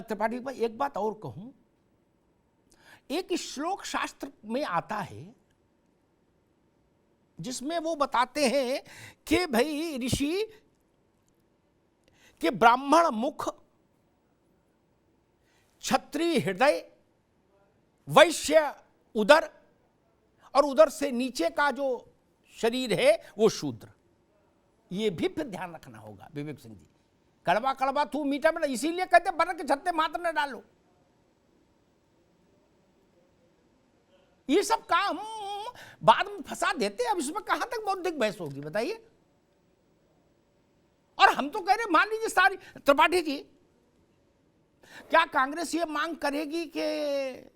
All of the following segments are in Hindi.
त्रिपाठी भाई एक बात और कहूं, एक श्लोक शास्त्र में आता है जिसमें वो बताते हैं कि भाई ऋषि कि ब्राह्मण मुख, क्षत्रिय हृदय, वैश्य उदर, और उदर से नीचे का जो शरीर है वो शूद्र। ये भी फिर ध्यान रखना होगा विवेक सिंह जी। कड़वा कड़वा तू मीठा मीठा, इसीलिए कहते बर के छत्ते मात्र न डालो। ये सब काम बाद में फंसा देते, अब इसमें कहां तक बौद्धिक बहस होगी बताइए। और हम तो कह रहे मान लीजिए सारी, त्रिपाठी जी क्या कांग्रेस ये मांग करेगी कि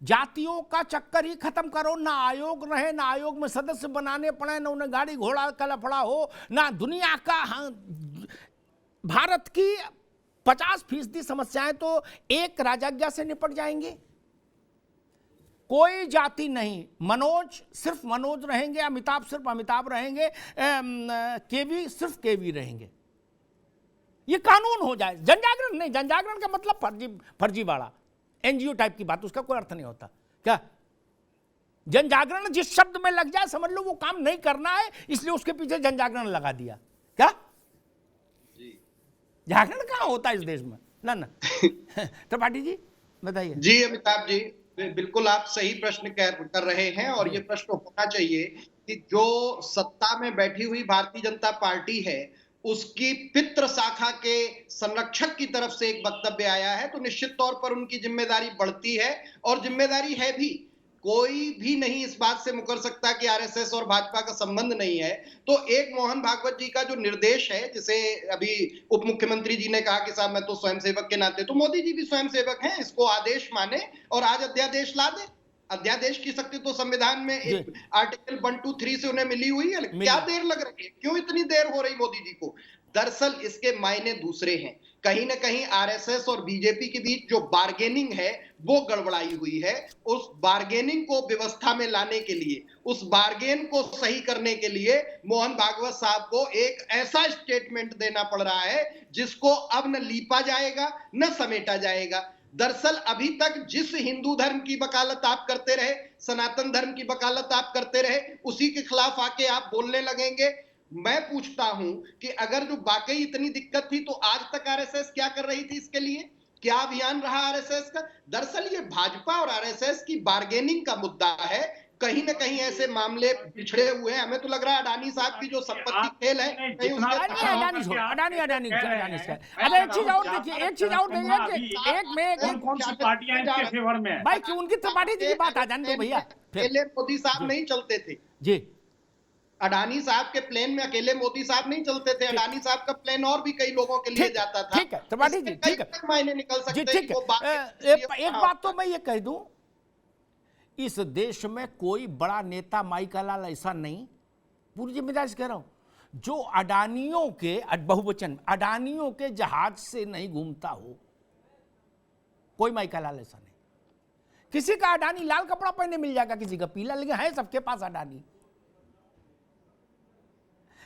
जातियों का चक्कर ही खत्म करो, ना आयोग रहे, ना आयोग में सदस्य बनाने पड़े, ना उन्हें गाड़ी घोड़ा का लफड़ा हो, ना दुनिया का, भारत की 50% समस्याएं तो एक राजाज्ञा से निपट जाएंगे। कोई जाति नहीं, मनोज सिर्फ मनोज रहेंगे, अमिताभ सिर्फ अमिताभ रहेंगे, केवी सिर्फ केवी रहेंगे। ये कानून हो जाए। जनजागरण नहीं, जनजागरण का मतलब फर्जीवाड़ा एनजीओ टाइप की बात, उसका कोई अर्थ नहीं होता। क्या जनजागरण जिस शब्द में लग जाए समझ लो वो काम नहीं करना है, इसलिए उसके पीछे जनजागरण लगा दिया। क्या जागरण कहां होता है इस देश में? ना त्रिपाठी जी बताइए। जी अमिताभ जी, बिल्कुल आप सही प्रश्न कर रहे हैं, और ये प्रश्न होना चाहिए कि जो सत्ता में बैठी हुई भारतीय जनता पार्टी है उसकी पितृ शाखा के संरक्षक की तरफ से एक वक्तव्य आया है, तो निश्चित तौर पर उनकी जिम्मेदारी बढ़ती है, और जिम्मेदारी है भी। कोई भी नहीं इस बात से मुकर सकता कि आरएसएस और भाजपा का संबंध नहीं है। तो एक मोहन भागवत जी का जो निर्देश है, जिसे अभी उप मुख्यमंत्री जी ने कहा कि साहब मैं तो स्वयंसेवक के नाते, तो मोदी जी भी स्वयंसेवक हैं, इसको आदेश माने और आज अध्यादेश ला दे। अध्यादेश की शक्ति तो संविधान में एक आर्टिकल 1, 2, 3 से उन्हें मिली हुई है। क्या देर लग रही है, क्यों इतनी देर हो रही मोदी जी को? दरअसल इसके मायने दूसरे हैं। कहीं ना कहीं आरएसएस और बीजेपी के बीच जो बार्गेनिंग है वो गड़बड़ाई हुई है। उस बार्गेनिंग को व्यवस्था में लाने के लिए, उस बार्गेन को सही करने के लिए मोहन भागवत साहब को एक ऐसा स्टेटमेंट देना पड़ रहा है जिसको अब न लीपा जाएगा न समेटा जाएगा। दरअसल अभी तक जिस हिंदू धर्म की वकालत आप करते रहे, सनातन धर्म की वकालत आप करते रहे, उसी के खिलाफ आके आप बोलने लगेंगे। मैं पूछता हूं कि अगर जो वाकई इतनी दिक्कत थी तो आज तक आरएसएस क्या कर रही थी इसके लिए? क्या अभियान रहा आरएसएस का? दरअसल ये भाजपा और आरएसएस की बार्गेनिंग का मुद्दा है। कहीं ना कहीं ऐसे मामले पिछड़े हुए हैं। हमें तो लग रहा है अडानी साहब की जो संपत्ति खेल है, कहीं उसके अडानी एक चीज और देखिए, एक चीज और देखिए, एक में कौन सी पार्टियां इनके फेवर में है भाई, कि उनकी त्रिपाठी जी की बात आ जाने दो भैया। अकेले मोदी साहब नहीं चलते थे जी, अडानी साहब के प्लेन में अकेले मोदी साहब नहीं चलते थे। अडानी साहब का प्लेन और भी कई लोगों के लिए जाता था। ठीक है त्रिपाठी जी, ठीक है, मायने निकल सकते ठीक है। एक बात तो मैं ये कह दूं, इस देश में कोई बड़ा नेता माई का लाल ऐसा नहीं, पूरी जिम्मेदारी से कह रहा हूं, जो अडानियों के, बहुवचन अडानियों के जहाज से नहीं घूमता हो। कोई माई का लाल ऐसा नहीं। किसी का अडानी लाल कपड़ा पहने मिल जाएगा, किसी का पीला, लेकिन है सबके पास अडानी।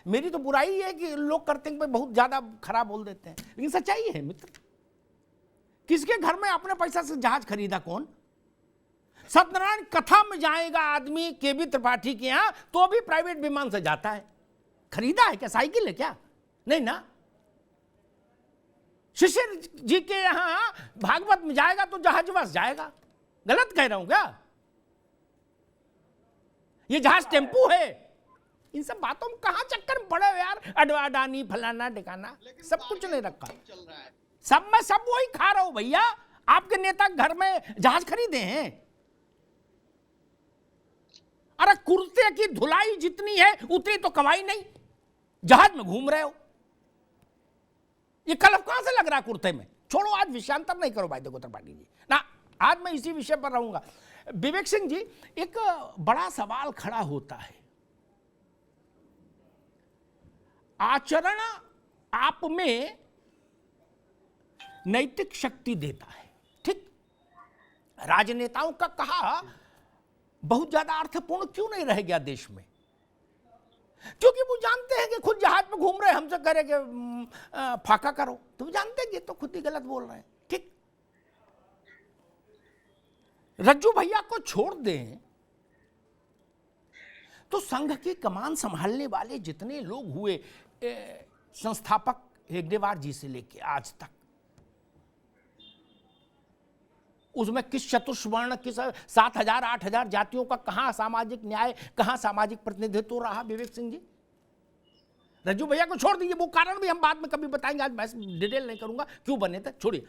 मेरी तो बुराई है कि लोग करते हैं बहुत ज्यादा खराब बोल देते हैं, लेकिन सच्चाई है मित्र। किसके घर में अपने पैसा से जहाज खरीदा? कौन? सत्यनारायण कथा में जाएगा आदमी केबी त्रिपाठी के यहां तो भी प्राइवेट विमान से जाता है। खरीदा है क्या? साइकिल है क्या? नहीं ना। शिशिर जी के यहां भागवत में जाएगा तो जहाज बस जाएगा। गलत कह रहा हूं क्या? ये जहाज टेम्पू है। इन सब बातों में कहां चक्कर में पड़े हो यार? अडानी फलाना ठिकाना सब कुछ नहीं रखा, सब में सब वही खा रहा हूं भैया। आपके नेता घर में जहाज खरीदे हैं? अरे कुर्ते की धुलाई जितनी है उतनी तो कमाई नहीं, जहाज में घूम रहे हो। ये कलफ कहां से लग रहा है कुर्ते में? छोड़ो, आज विषयांतर नहीं करो भाई। देखो त्रिपाठी जी ना, आज मैं इसी विषय पर रहूंगा। विवेक सिंह जी, एक बड़ा सवाल खड़ा होता है, आचरण आप में नैतिक शक्ति देता है, ठीक? राजनेताओं का कहा बहुत ज्यादा अर्थपूर्ण क्यों नहीं रह गया देश में? क्योंकि वो जानते हैं कि खुद जहाज में घूम रहे हैं, हमसे कह रहे कि फाका करो, तो वो जानते हैं कि तो खुद ही गलत बोल रहे हैं, ठीक? रज्जू भैया को छोड़ दें तो संघ की कमान संभालने वाले जितने लोग हुए, संस्थापक हेगडेवार जी से लेके आज तक, उसमें किस चतुष्वर्ण, किस 7,000 8,000 जातियों का कहां सामाजिक न्याय, कहां सामाजिक प्रतिनिधित्व रहा विवेक सिंह जी? रज्जू भैया को छोड़ दीजिए, वो कारण भी हम बाद में कभी बताएंगे, आज मैं डिटेल नहीं करूंगा क्यों बने थे, छोड़िए।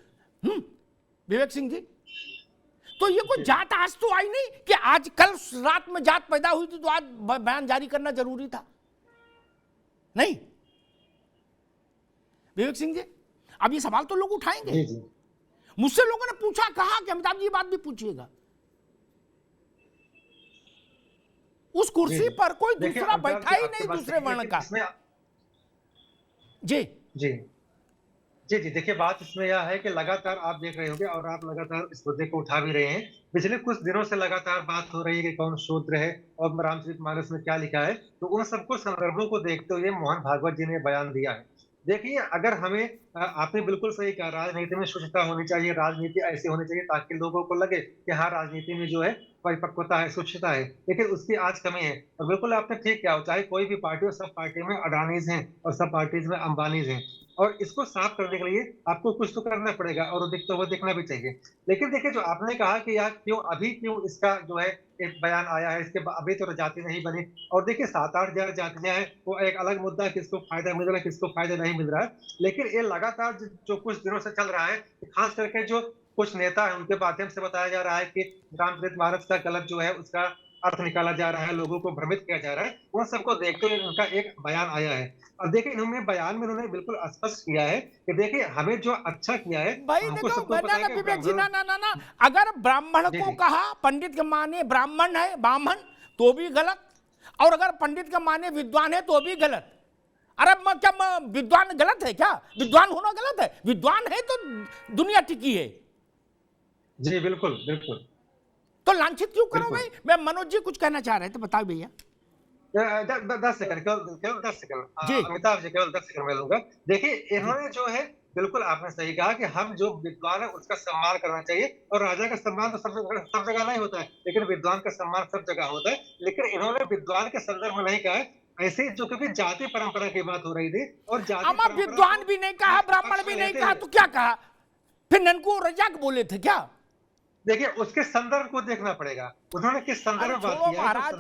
विवेक सिंह जी, तो ये कोई जात आज तो आई नहीं कि आज कल रात में जात पैदा हुई थी तो आज बयान जारी करना जरूरी था, नहीं। विवेक सिंह जी, अब ये सवाल तो लोग उठाएंगे। मुझसे लोगों ने पूछा, कहा कि अमिताभ जी ये बात भी पूछिएगा, उस कुर्सी पर कोई दूसरा बैठा ही नहीं दूसरे वर्ण का। जी जी जी जी देखिए, बात इसमें यह है कि लगातार आप देख रहे होंगे और आप लगातार इस मुद्दे को उठा भी रहे हैं। पिछले कुछ दिनों से लगातार बात हो रही है कि कौन शूद्र है और रामचरितमानस में क्या लिखा है, तो उन सबको संदर्भों को देखते हुए मोहन भागवत जी ने बयान दिया है। देखिए, अगर हमें आपने बिल्कुल सही कहा, राजनीति में शुचिता होनी चाहिए, राजनीति ऐसी होनी चाहिए ताकि लोगों को लगे कि हाँ, राजनीति में जो है परिपक्वता है, शुचिता है, लेकिन उसकी आज कमी है। और बिल्कुल आपने ठीक किया, चाहे कोई भी पार्टी हो, सब पार्टी में अडानीज हैं और सब पार्टीज में अंबानीज हैं, और इसको साफ करने के लिए आपको कुछ तो करना पड़ेगा और वो दिखना भी चाहिए। लेकिन देखिए, जो आपने कहा कि यार क्यों इसका जो है एक बयान आया है, इसके अभी तो जाति नहीं बनी, और देखिए 7-8 हजार जातियां हैं, वो एक अलग मुद्दा है, किसको फायदा मिल रहा है, किसको फायदा नहीं मिल रहा है। लेकिन ये लगातार जो कुछ दिनों से चल रहा है, खास करके जो कुछ नेता है उनके माध्यम से बताया जा रहा है कि रामचरितमानस का गलत जो है उसका अर्थ निकाला जा रहा है, लोगों को भ्रमित किया जा रहा है, उन सबको देखते हुए उनका एक बयान आया है। और देखिए, इन्होंने बयान में उन्होंने बिल्कुल स्पष्ट किया है कि देखिए, हमें जो अच्छा किया है, भाई हमको देखो, सबको पता है कि विवेक जी, ना, अगर ब्राह्मण को कहा, पंडित के माने ब्राह्मण है, ब्राह्मण, तो भी गलत, और अगर पंडित के माने विद्वान है तो भी गलत। अरे क्या विद्वान गलत है क्या? विद्वान होना गलत है? विद्वान है तो दुनिया टिकी है। जी बिल्कुल बिल्कुल। तो लांछित क्यों करो भाई? मैं, मनोज जी कुछ कहना चाह रहे थे, बताओ भैया। 10 सेकंड, केवल 10 सेकंड। जी अमिताभ जी, केवल 10 सेकंड में लूंगा। देखिए, इन्होंने जो है, बिल्कुल आपने सही कहा कि हम जो विद्वान है उसका सम्मान करना चाहिए, और राजा का सम्मान तो सब जगह नहीं होता है, लेकिन विद्वान का सम्मान सब जगह होता है। लेकिन इन्होंने विद्वान के संदर्भ में नहीं कहा है, ऐसे जो, क्योंकि जाति परंपरा की बात हो रही थी, और जाति विद्वान भी नहीं कहा, ब्राह्मण भी नहीं कहा, तो क्या कहा फिर? ननकू रजाक बोले थे क्या? देखिए, उसके संदर्भ को देखना पड़ेगा, उन्होंने किस संदर्भ में बात किया है, महाराज,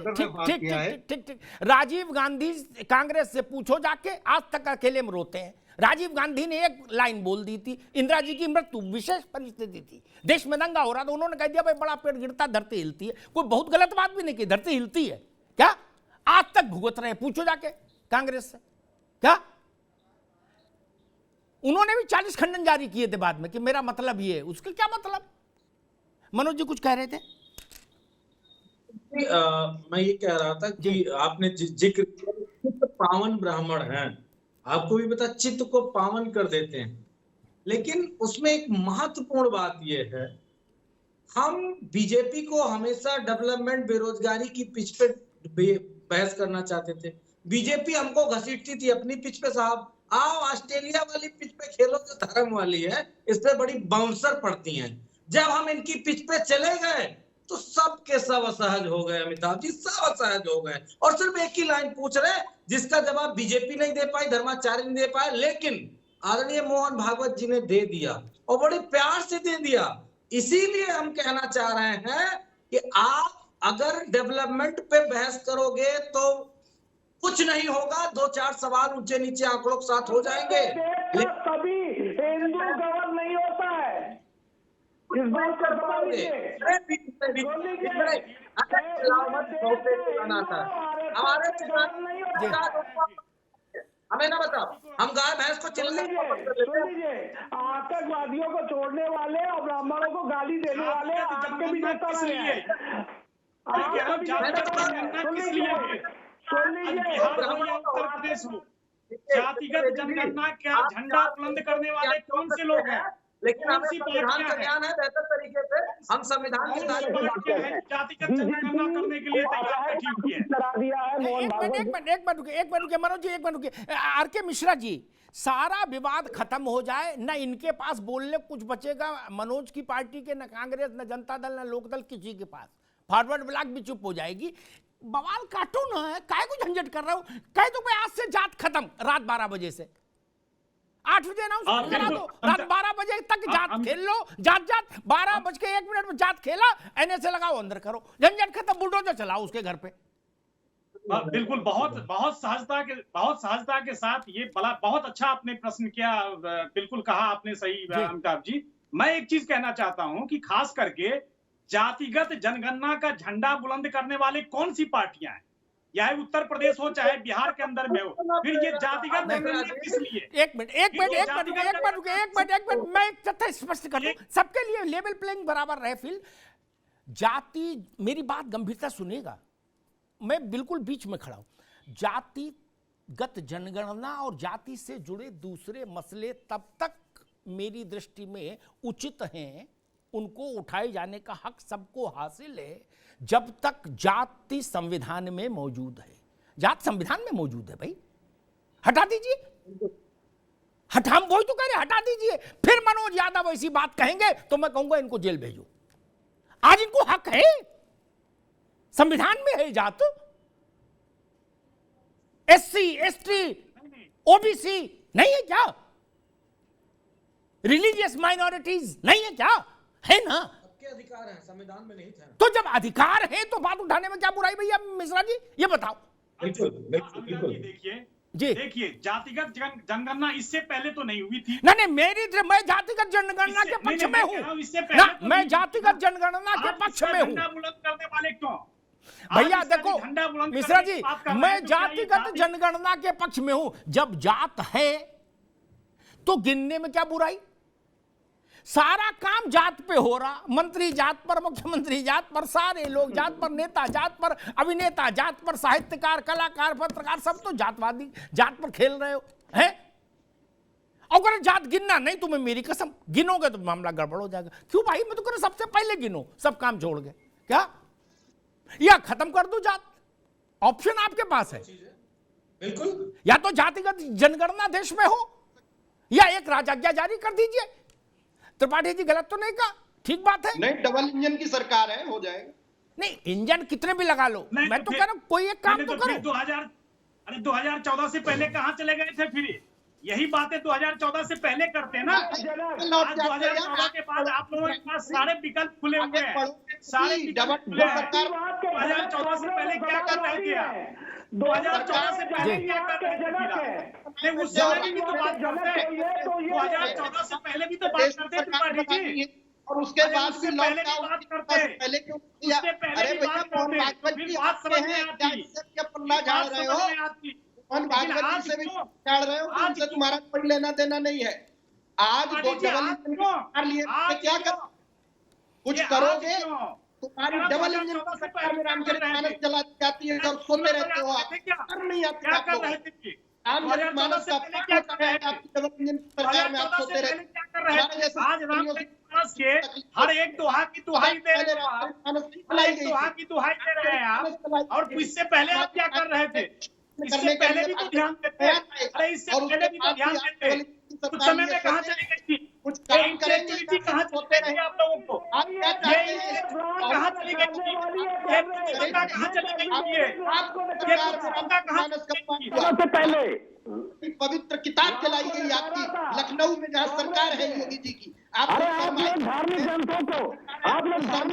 ठीक। राजीव गांधी, कांग्रेस से पूछो जाके, आज तक अकेले में रोते हैं। राजीव गांधी ने एक लाइन बोल दी थी, इंदिरा जी की मृत्यु विशेष परिस्थिति थी, देश में दंगा हो रहा था, उन्होंने कह दिया भाई बड़ा पेड़ गिरता धरती हिलती है। कोई बहुत गलत बात भी नहीं की, धरती हिलती है क्या? आज तक भुगत रहे हैं, पूछो जाके कांग्रेस से। क्या उन्होंने भी 40 खंडन जारी किए थे बाद में कि मेरा मतलब ये है, उसके क्या मतलब? मनोज जी कुछ कह रहे थे? मैं ये कह रहा था कि आपने जिक्र चित्त पावन ब्राह्मण हैं, आपको भी पता चित्त को पावन कर देते हैं, लेकिन उसमें एक महत्वपूर्ण बात यह है, हम बीजेपी को हमेशा डेवलपमेंट, बेरोजगारी की पिच पे बहस करना चाहते थे। बीजेपी हमको घसीटती थी अपनी पिच पे, साहब आओ ऑस्ट्रेलिया वाली पिच पे खेलो जो धर्म वाली है, इस पे बड़ी बाउंसर पड़ती हैं। जब हम इनकी पिच पे चले गए तो सब के सब असहज हो गए, अमिताभ जी सब असहज हो गए, और सिर्फ एक ही लाइन पूछ रहे जिसका जवाब बीजेपी नहीं दे पाई, धर्माचार्य नहीं दे पाए, लेकिन आदरणीय मोहन भागवत जी ने दे दिया, और बड़े प्यार से दे दिया। इसीलिए हम कहना चाह रहे हैं कि आप अगर डेवलपमेंट पे बहस करोगे तो कुछ नहीं होगा, 2-4 सवाल ऊंचे नीचे आंकड़ों के साथ हो जाएंगे। कभी हिंदू गवर्न नहीं होता है, इस बात को समझिए। हमें ना बताओ, हम गाय भैंस को चिल्ला लीजिए, आतंकवादियों को छोड़ने वाले और ब्राह्मणों को गाली देने वाले आपके भी नेता रहे हैं। उत्तर प्रदेश में जातिगत जनगणना क्या झंडा बुलंद करने वाले कौन से लोग हैं? लेकिन हमें कौन सी संविधान पार्टियां का हैं? ज्ञान है बेहतर तरीके से, हम संविधान के कौन साथ सी पार्टियां हैं जो जातिगत जनगणना करने के लिए तैयार बैठी हुई है? करा दिया है मोहन एक भागवत मिनट एक मिनट एक मिनट रुकिए मनोज जी, एक मिनट रुकिए। आर के मिश्रा जी, सारा विवाद खत्म हो जाए, न इनके पास बोलने कुछ बचेगा, मनोज की पार्टी के, न कांग्रेस, न जनता दल, न लोकदल, किसी के पास फॉरवर्ड ब्लॉक भी चुप हो जाएगी। बवाल काटो ना, काय को झंझट कर रहे हो? कह दो भाई आज से जात खत्म, रात 12 बजे से 8 बजे अनाउंस करा दो, रात 12 बजे तक जात खेल लो, जात 12:01 में जात खेला, एनएसए लगाओ, अंदर करो, झंझट खत्म, बुलडोजर चलाओ उसके घर पे। बिल्कुल, बहुत सहजता के साथ ये बहुत अच्छा आपने प्रश्न किया, बिल्कुल कहा आपने सही अमिताभ जी। मैं एक चीज कहना चाहता हूं कि खास करके जातिगत जनगणना का झंडा बुलंद करने वाले कौन सी पार्टियां हैं, चाहे उत्तर प्रदेश हो चाहे बिहार के अंदर में हो, फिर ये जातिगत जनगणना किस लिए? एक मिनट मैं एक तथ्य स्पष्ट कर दूं, सबके लिए लेवल प्लेइंग बराबर रहे फील्ड। जाति, मेरी बात गंभीरता सुनिएगा, मैं बिल्कुल बीच में खड़ा हूं। जातिगत जनगणना और जाति से जुड़े दूसरे मसले तब तक मेरी दृष्टि में उचित हैं, उनको उठाए जाने का हक सबको हासिल है, जब तक जाति संविधान में मौजूद है। जात संविधान में मौजूद है भाई, हटा दीजिए, हम वही तो कह रहे, हटा दीजिए। फिर मनोज यादव ऐसी बात कहेंगे तो मैं कहूंगा इनको जेल भेजो। आज इनको हक है, संविधान में है जात। SC ST OBC नहीं है क्या? रिलीजियस माइनॉरिटीज नहीं है क्या? है ना? सबके अधिकार हैं, संविधान में नहीं थे। तो जब अधिकार है तो बात उठाने में क्या बुराई भैया मिश्रा जी, ये बताओ। बिल्कुल जी देखिए, जातिगत जनगणना इससे पहले तो नहीं हुई थी। नहीं, मैं जातिगत जनगणना के पक्ष में हूं, मैं जातिगत जनगणना के पक्ष में हूं। बुलंद करने वाले क्यों भैया देखो मिश्रा जी, मैं जातिगत जनगणना के पक्ष में हूं। जब जात है तो गिनने में क्या बुराई? सारा काम जात पे हो रहा, मंत्री जात पर, मुख्यमंत्री जात पर, सारे लोग जात पर, नेता जात पर, अभिनेता जात पर, साहित्यकार, कलाकार, पत्रकार, सब तो जातवादी जात पर खेल रहे हो हैं। अगर जात गिनना नहीं, तुम्हें मेरी कसम गिनोगे तो मामला गड़बड़ हो जाएगा। क्यों भाई, मैं तो कह रहा सबसे पहले गिनो, सब काम छोड़ के, क्या या खत्म कर दो जात। ऑप्शन आपके पास है, बिल्कुल, या तो जातिगत जनगणना देश में हो या एक राजाज्ञा जारी कर दीजिए। त्रिपाठी जी गलत तो नहीं कहा, ठीक बात है। नहीं, डबल इंजन की सरकार है, हो जाएगा। नहीं, इंजन कितने भी लगा लो, मैं तो कह रहा हूं कोई एक काम तो करो। 2014 से पहले कहां चले गए थे? फिर यही बातें 2014 से पहले करते हैं ना। आज 2014 के बाद आप लोगों के पास सारे विकल्प खुले हुए हैं, सारे विकल्प खुले हैं। 2014 से पहले क्या कर रहे थे आप? 2014 से पहले क्या कर रहे थे? उस समय भी तो बात करते हैं, 2014 से पहले भी तो बात करते हैं त्रिपाठी जी, और उसके बाद भी पहले भी बात करते हैं, पहले क्यों किया? उससे पहले भी बात करते हैं, तो फिर बात समझ में आती, पन्ना झाड़ रहे हो, मोहन भागवत जी से भी झाड़ रहे हो, उनसे तुम्हारा कोई लेना देना नहीं है। आज डबल इंजन कर लिए, क्या कर कुछ करोगे? तुम्हारी डबल इंजन सरकार में रामचरितमानस चला जाती है और सोते रहते हो आप, कर नहीं आती क्या आप कर लोग। रहे थे? रामचरितमानस का क्या कर रहे हैं? आपकी डबल इंजन सरकार में आप सोते रहते क्या कर रहे थे? आज रामचरितमानस के हर एक दोहा की दुहाई दे रहे हो आप, हर एक दोहा की दुहाई दे रहे हैं आप, और इससे पहले आप क्या कर रहे थे? इससे पहले भी तो ध्यान देते, अरे इससे पहले भी तो ध्यान देते, कुछ समय में कहाँ चली गई थी? कुछ काम करेंगे, एक्टिविटी कहाँ चलते रहे आप लोगों को? आप क्या चाहते हैं? कहाँ चली गई थी? ये पुस्तका कहाँ चली गई थी? ये पुस्तका कहाँ चली गई थी? सबसे पहले पवित्र किताब चलाई गई आपकी लखनऊ में, जहाँ सरकार है योगी जी की। अरे आप लोग धार्मिक ग्रंथों को बढ़ाने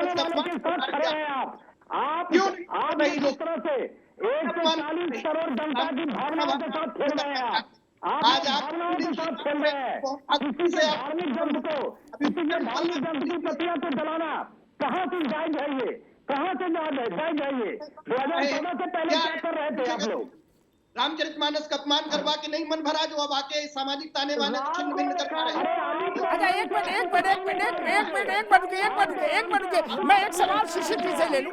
वाले के साथ खड़े हैं। आप इस तरह से 140 करोड़ जनता की भावनाओं के साथ खेल रहे हैं। आप भावनाओं के साथ खेल रहे हैं। किसी के धार्मिक ग्रंथ को, किसी के धार्मिक ग्रंथ की प्रतियां को जलाना कहाँ से जायज है? ये कहाँ से जायज है? ये 2014 से पहले क्या कर रहे थे आप लोग? रामचरितमानस का अपमान करवा के नहीं मन भरा, जो अब आके सामाजिक ताने बाने छिन्न भिन्न कर रहे हैं। अच्छा एक मिनट मैं एक सवाल शिशिर जी से ले लूं।